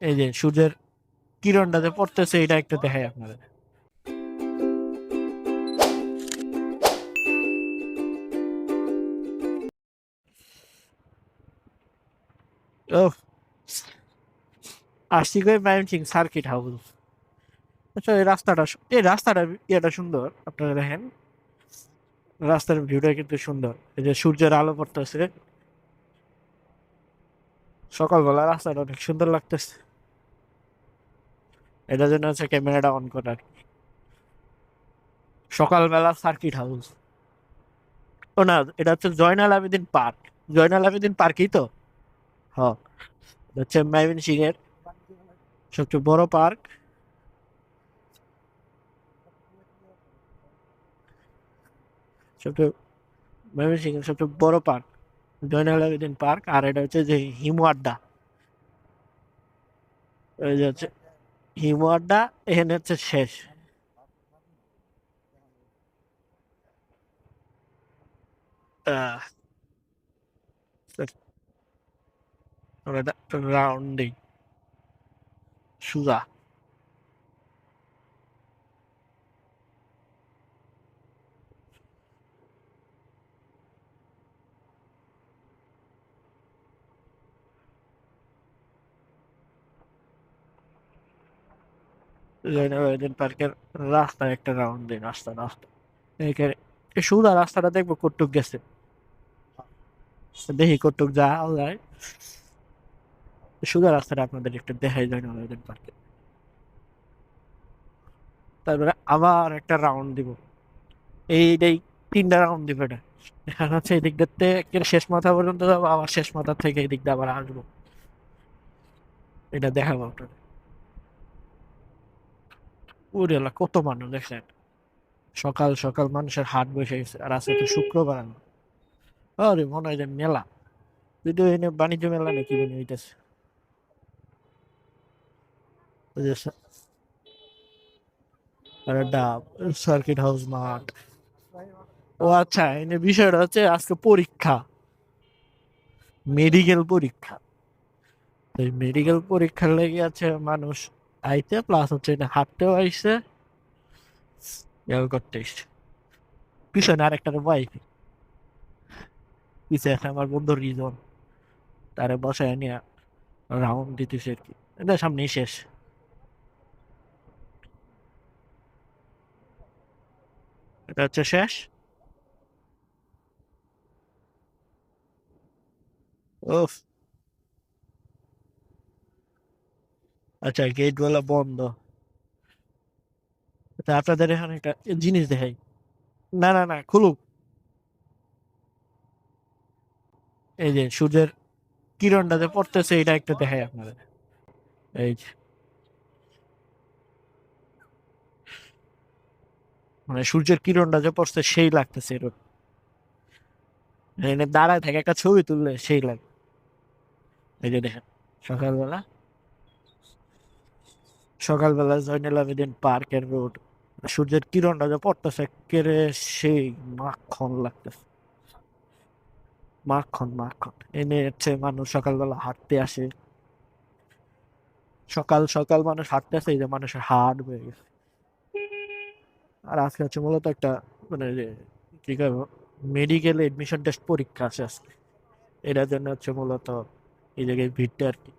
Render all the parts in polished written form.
এই যে সূর্যের কিরণটা যে পড়তেছে এটা একটু দেখাই আপনাদের। ও, আসছি করে ময়মনসিং সার্কিট হাউস। আচ্ছা, এই রাস্তাটা ইয়েটা সুন্দর, আপনারা দেখেন রাস্তার ভিউটা কিন্তু সুন্দর। এই যে সূর্যের আলো পড়তেছে সকালবেলা, রাস্তাটা অনেক সুন্দর লাগতেছে। এটার জন্য হচ্ছে ক্যামেরাটা অন করার। সকালবেলা সার্কিট হাউস। ও না, এটা হচ্ছে জয়নাল আবেদিন পার্ক। জয়নাল আবেদিন পার্কই তো। হ্যাঁ, এটা হচ্ছে ময়মনসিং এর সবচেয়ে বড় পার্ক। সবচেয়ে ময়মনসিং এর সবচেয়ে বড় পার্ক জয়নাল আবেদিন পার্ক। আর এটা হচ্ছে যে হিমু আড্ডা। এই যে হচ্ছে হিমু আড্ডা, এখানে হচ্ছে শেষ। রাউন্ডিং সুজা। জয়নাল আবেদিন পার্কের রাস্তায় একটা রাউন্ড দিন, রাস্তা রাস্তা এখানে এই সুজা রাস্তাটা দেখবো কটুক গেছে। দেখি কটুক যা যায়। সুজা রাস্তাটা আপনাদের একটু দেখাই জয়নাল আবেদিন পার্কে। তারপরে আবার একটা রাউন্ড দিব। এইটাই তিনটা রাউন্ড দিব এটা। এখন হচ্ছে এই দিক দেখতে একেবারে শেষ মাথা পর্যন্ত যাবো, আবার শেষ মাথা থেকে এই দিক দিয়ে আবার আসবো। এটা দেখাবো আপনাদের। ওরে আল্লাহ, কত মানুষ দেখছেন! সকাল সকাল মানুষের হাট বসে গেছে, আর আজকে তো শুক্রবার। আরে মনে হয় যে মেলা, যদিও এনে বাণিজ্য মেলা নাকি জানি হইতেছে। ওই যে আর ডাব, সার্কিট হাউস মাঠ। ও আচ্ছা, এনে বিষয়টা হচ্ছে আজকে পরীক্ষা, মেডিকেল পরীক্ষা। এই মেডিকেল পরীক্ষার লেগে আছে মানুষ আইতে, প্লাস হচ্ছে এটা হাঁটতেও আইছে, করতে এসছে। পিছনে আরেকটার ওয়াইফ, পিছনে আছে আমার বন্ধু রিজন, তারে বসায় নিয়ে রাউন্ড দিতেছে আর কি। এটা সামনেই শেষ। এটা হচ্ছে শেষ। ওফ। আচ্ছা, গেট গুলো বন্ধ। আচ্ছা, আপনাদের এখানে একটা জিনিস দেখাই। না না না, খুলুক। এই যে সূর্যের কিরণটা যে পড়তেছে এটা একটু দেখাই আপনাদের। এই যে, মানে সূর্যের কিরণটা যে পড়ছে সেই লাগতেছে এরকম। এখানে দাঁড়ায় থেকে একটা ছবি তুললে সেই লাগে। এই যে দেখেন, সকালবেলা, সকালবেলা জয়নুল আবেদিন পার্কের রোড, সূর্যের কিরণটা যে পড়তেছে একেবারে সেই মাখন লাগতেছে। মাখন মাখন। এনে হচ্ছে মানুষ সকালবেলা হাঁটতে আসে। সকাল সকাল মানুষ হাঁটতে আসে, এই যে মানুষের হাট হয়ে গেছে। আর আজকে হচ্ছে মূলত একটা, মানে যে কি করবো, মেডিকেল এডমিশন টেস্ট পরীক্ষা আছে আজকে। এটার জন্য হচ্ছে মূলত এই জায়গায় ভিড়টা আর কি।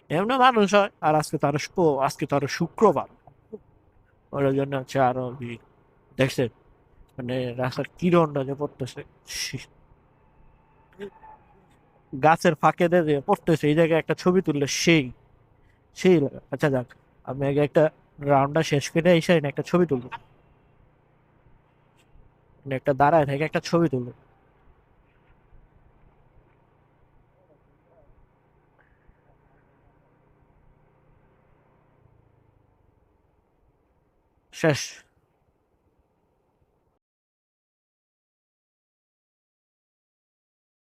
এমনি মানুষ হয়, আর আজকে তো আরো শুক্রবার, ওটার জন্য হচ্ছে আরো ভিড়। দেখছেন, মানে রাস্তার কিরণটা যে পড়তেছে, সি- গাছের ফাঁকে দিয়ে যে পড়তেছে, এই জায়গায় একটা ছবি তুললে সেই সেই লাগে। আচ্ছা যাক, আমি আগে একটা রাউন্ডটা শেষ করে এসে না একটা ছবি তুলবো, মানে একটা দাঁড়ায় থেকে একটা ছবি তুলবো। শেষ।